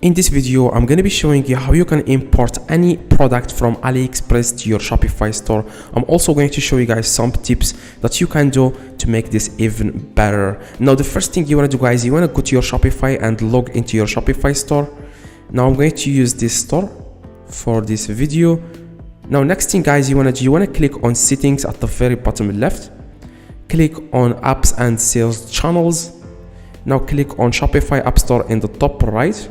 In this video, I'm going to be showing you how you can import any product from AliExpress to your Shopify store. I'm also going to show you guys some tips that you can do to make this even better. Now, the first thing you want to do, guys, you want to go to your Shopify and log into your Shopify store. Now, I'm going to use this store for this video. Now, next thing, guys, you want to click on settings at the very bottom left. Click on apps and sales channels. Now, click on Shopify App Store in the top right.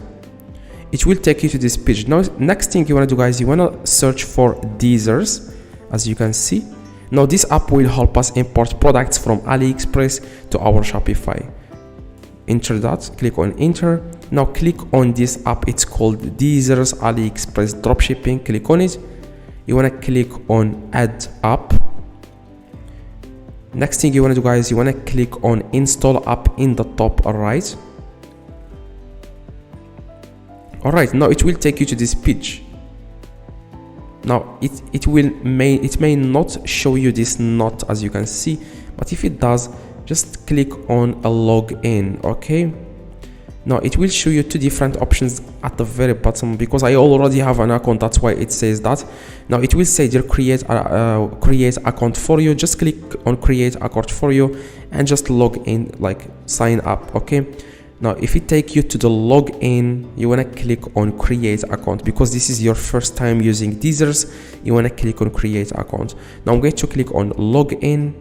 It will take you to this page. Now, next thing you want to do, guys, you want to search for Deezers, as you can see. Now, this app will help us import products from AliExpress to our Shopify. Enter that, click on enter. Now, click on this app. It's called Deezers AliExpress Dropshipping. Click on it. You want to click on Add App. Next thing you want to do, guys, you want to click on Install App in the top right. Alright, now it will take you to this page. Now it may not show you this not, as you can see, but if it does, just click on a login. Okay, now it will show you two different options at the very bottom. Because I already have an account, that's why it says that. Now it will say there create account for you. Just click on create account for you and just log in, like sign up. Okay, now if it take you to the login, you want to click on create account. Because this is your first time using Deezers, you want to click on create account. Now I'm going to click on login.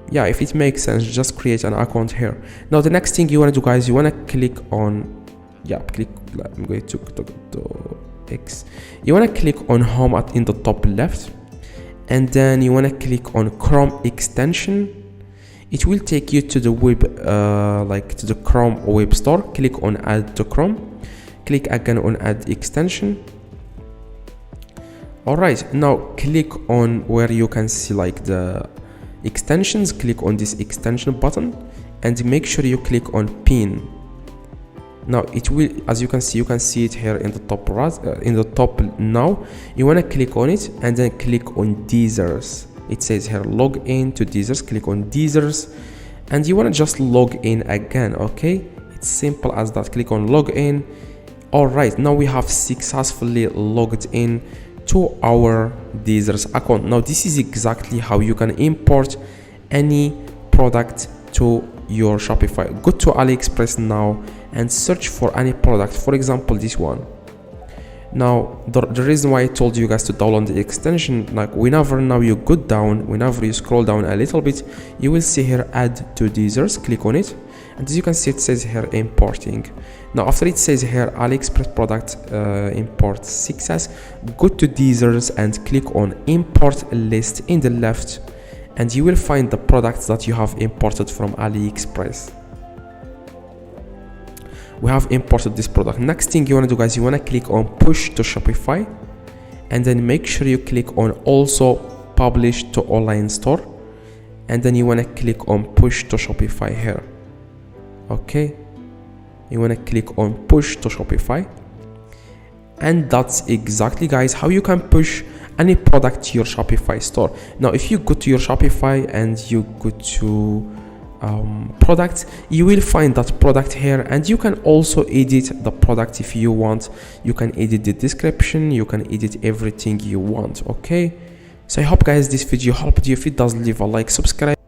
Yeah, if it makes sense, just create an account here. Now the next thing you want to do, guys, you want to click on, I'm going to X. You want to click on home in the top left, and then you want to click on Chrome extension. It will take you to the web, to the Chrome web store. Click on add to Chrome. Click again on add extension. Alright, now click on where you can see like the extensions. Click on this extension button and make sure you click on pin. Now it will, as you can see it here in the top right, in the top. Now you want to click on it and then click on Deezers. It says here log in to Deezers. Click on Deezers and you want to just log in again. Okay, it's simple as that. Click on log in. All right, now we have successfully logged in to our Deezers account. Now this is exactly how you can import any product to your Shopify. Go to AliExpress now and search for any product, for example this one. Now the reason why I told you guys to download the extension, like whenever now you go down, whenever you scroll down a little bit, you will see here add to Deezers. Click on it and as you can see it says here importing. Now after it says here AliExpress product import success, go to Deezers and click on import list in the left and you will find the products that you have imported from AliExpress. We have imported this product. Next thing you want to do, guys, you want to click on push to Shopify and then make sure you click on also publish to online store and then you want to click on push to Shopify here. Okay, you want to click on push to Shopify, and that's exactly, guys, how you can push any product to your Shopify store. Now if you go to your Shopify and you go to products, you will find that product here and you can also edit the product if you want. You can edit the description, you can edit everything you want. Okay, so I hope, guys, this video helped you. If it does, leave a like, subscribe.